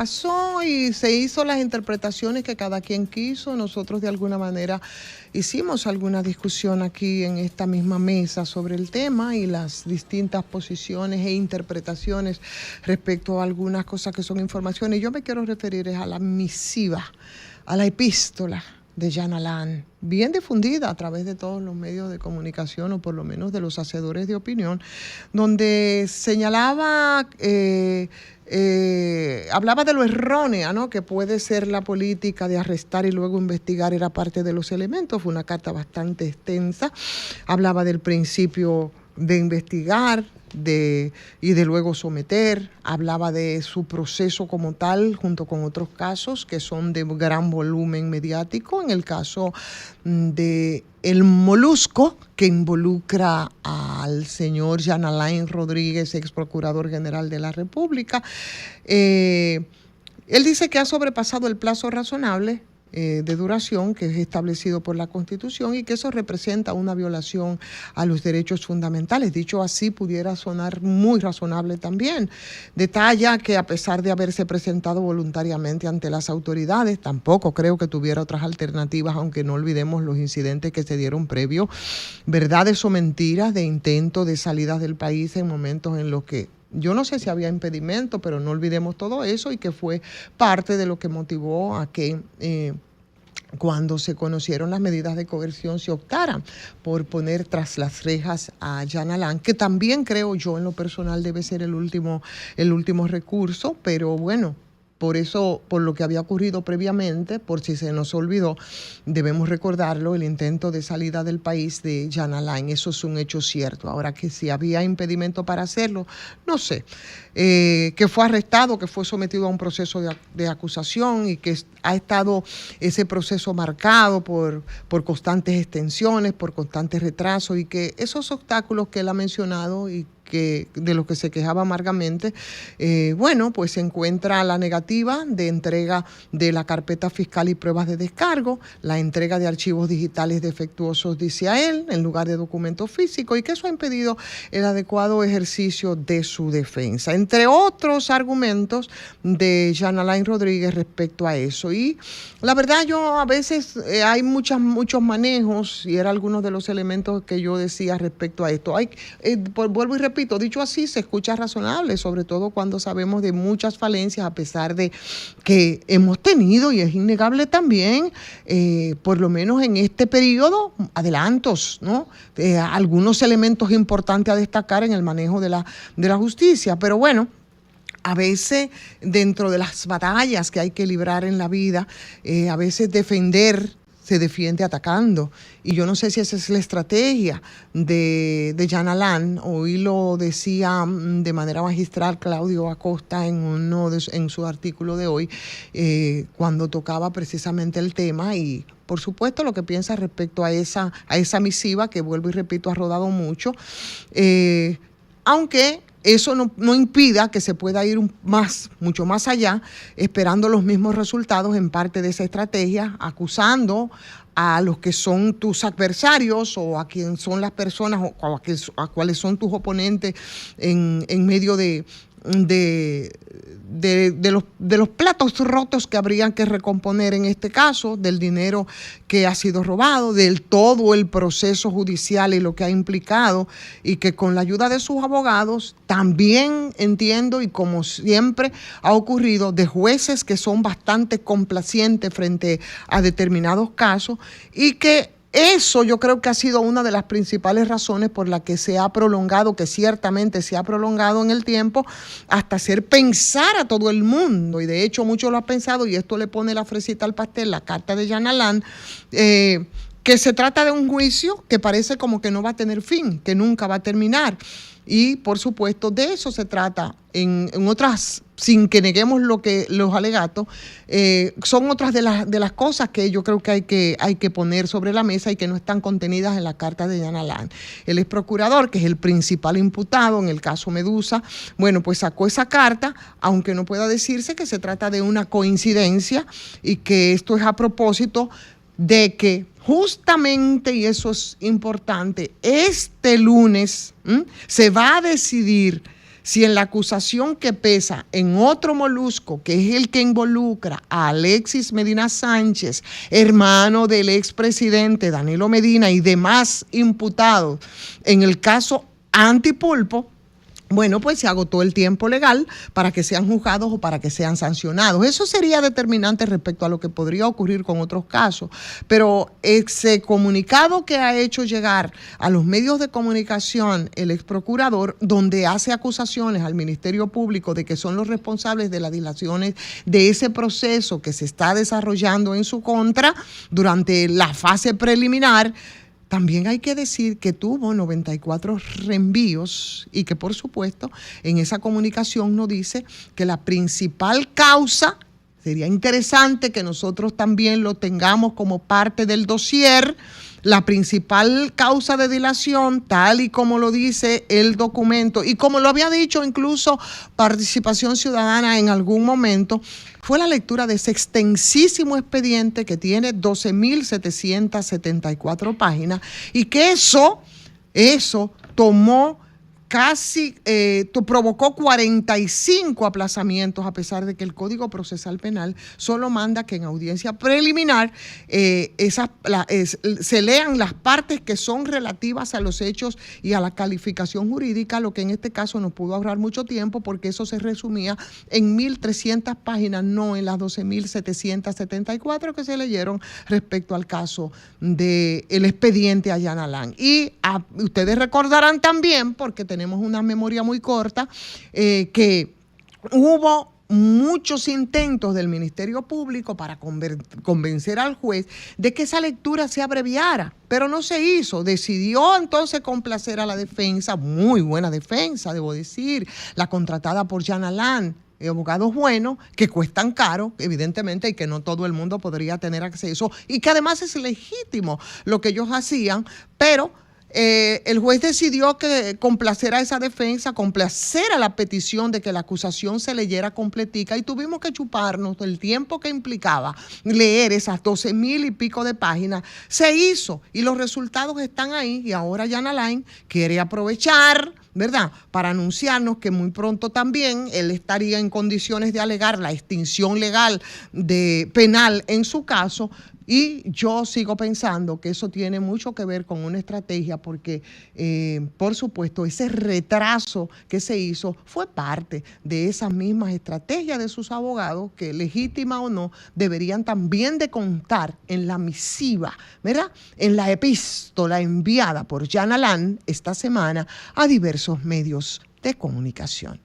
pasó y se hizo las interpretaciones que cada quien quiso. Nosotros de alguna manera hicimos alguna discusión aquí en esta misma mesa sobre el tema y las distintas posiciones e interpretaciones respecto a algunas cosas que son informaciones. Yo me quiero referir a la misiva, a la epístola de Jan Alain, bien difundida a través de todos los medios de comunicación, o por lo menos de los hacedores de opinión, donde señalaba, hablaba de lo errónea, ¿no?, que puede ser la política de arrestar y luego investigar. Era parte de los elementos. Fue una carta bastante extensa. Hablaba del principio de investigar y de luego someter. Hablaba de su proceso como tal, junto con otros casos que son de gran volumen mediático. En el caso de El Molusco, que involucra al señor Jan Alain Rodríguez, ex procurador general de la República. Él dice que ha sobrepasado el plazo razonable de duración que es establecido por la Constitución y que eso representa una violación a los derechos fundamentales. Dicho así, pudiera sonar muy razonable también. Detalla que a pesar de haberse presentado voluntariamente ante las autoridades, tampoco creo que tuviera otras alternativas, aunque no olvidemos los incidentes que se dieron previo, verdades o mentiras de intento de salida del país en momentos en los que yo no sé si había impedimento, pero no olvidemos todo eso, y que fue parte de lo que motivó a que cuando se conocieron las medidas de coerción se optaran por poner tras las rejas a Jan Alain, que también creo yo en lo personal debe ser el último recurso, pero bueno, por eso, por lo que había ocurrido previamente, por si se nos olvidó, debemos recordarlo, el intento de salida del país de Jan Alain. Eso es un hecho cierto. Ahora, que si había impedimento para hacerlo, no sé. Que fue arrestado, que fue sometido a un proceso de acusación y que ha estado ese proceso marcado por constantes extensiones, por constantes retrasos, y que esos obstáculos que él ha mencionado y de los que se quejaba amargamente, bueno, pues se encuentra la negativa de entrega de la carpeta fiscal y pruebas de descargo, la entrega de archivos digitales defectuosos, dice a él, en lugar de documentos físicos, y que eso ha impedido el adecuado ejercicio de su defensa, entre otros argumentos de Jan Alain Rodríguez respecto a eso. Y la verdad, yo a veces hay muchos manejos, y era algunos de los elementos que yo decía respecto a esto. Vuelvo y repito, dicho así, se escucha razonable, sobre todo cuando sabemos de muchas falencias, a pesar de que hemos tenido, y es innegable también, por lo menos en este periodo, adelantos, ¿no? Algunos elementos importantes a destacar en el manejo de la justicia. Pero bueno, a veces dentro de las batallas que hay que librar en la vida, a veces se defiende atacando. Y yo no sé si esa es la estrategia de Jan Alain. Hoy lo decía de manera magistral Claudio Acosta en su artículo de hoy, cuando tocaba precisamente el tema, y por supuesto lo que piensa respecto a esa misiva, que vuelvo y repito, ha rodado mucho, aunque eso no impida que se pueda ir mucho más allá, esperando los mismos resultados en parte de esa estrategia, acusando a los que son tus adversarios, o a quien son las personas, o a cuáles son tus oponentes en medio de los platos rotos que habrían que recomponer en este caso, del dinero que ha sido robado, del todo el proceso judicial y lo que ha implicado, y que con la ayuda de sus abogados, también entiendo, y como siempre ha ocurrido, de jueces que son bastante complacientes frente a determinados casos, y que eso yo creo que ha sido una de las principales razones por la que se ha prolongado, que ciertamente se ha prolongado en el tiempo, hasta hacer pensar a todo el mundo, y de hecho muchos lo han pensado, y esto le pone la fresita al pastel, la carta de Jan Alain, que se trata de un juicio que parece como que no va a tener fin, que nunca va a terminar. Y por supuesto de eso se trata en otras, sin que neguemos los alegatos, son otras de las cosas que yo creo que hay que poner sobre la mesa y que no están contenidas en la carta de Jan Alain. El ex procurador, que es el principal imputado en el caso Medusa, bueno, pues sacó esa carta, aunque no pueda decirse que se trata de una coincidencia, y que esto es a propósito de que justamente, y eso es importante, este lunes se va a decidir si en la acusación que pesa en otro molusco, que es el que involucra a Alexis Medina Sánchez, hermano del expresidente Danilo Medina y demás imputados en el caso Antipulpo, bueno, pues se agotó el tiempo legal para que sean juzgados o para que sean sancionados. Eso sería determinante respecto a lo que podría ocurrir con otros casos. Pero ese comunicado que ha hecho llegar a los medios de comunicación el ex procurador, donde hace acusaciones al Ministerio Público de que son los responsables de las dilaciones de ese proceso que se está desarrollando en su contra durante la fase preliminar, también hay que decir que tuvo 94 reenvíos y que, por supuesto, en esa comunicación nos dice que la principal causa, sería interesante que nosotros también lo tengamos como parte del dossier, la principal causa de dilación, tal y como lo dice el documento, y como lo había dicho incluso Participación Ciudadana en algún momento, fue la lectura de ese extensísimo expediente que tiene 12.774 páginas y que eso tomó casi, provocó 45 aplazamientos, a pesar de que el Código Procesal Penal solo manda que en audiencia preliminar se lean las partes que son relativas a los hechos y a la calificación jurídica, lo que en este caso nos pudo ahorrar mucho tiempo porque eso se resumía en 1.300 páginas, no en las 12.774 que se leyeron respecto al caso del expediente Ayana Land. Y ustedes recordarán también, porque tenemos una memoria muy corta, que hubo muchos intentos del Ministerio Público para convencer al juez de que esa lectura se abreviara, pero no se hizo. Decidió entonces complacer a la defensa, muy buena defensa, debo decir, la contratada por Ayana Land, abogados buenos, que cuestan caro, evidentemente, y que no todo el mundo podría tener acceso, y que además es legítimo lo que ellos hacían, pero el juez decidió que complacer a esa defensa, complacer a la petición de que la acusación se leyera completica, y tuvimos que chuparnos el tiempo que implicaba leer esas 12.000 y pico de páginas. Se hizo y los resultados están ahí, y ahora Ayana Land quiere aprovechar, ¿verdad?, para anunciarnos que muy pronto también él estaría en condiciones de alegar la extinción legal penal en su caso. Y yo sigo pensando que eso tiene mucho que ver con una estrategia porque, por supuesto, ese retraso que se hizo fue parte de esas mismas estrategias de sus abogados que, legítima o no, deberían también de contar en la misiva, ¿verdad?, en la epístola enviada por Ayana Land esta semana a diversos medios de comunicación.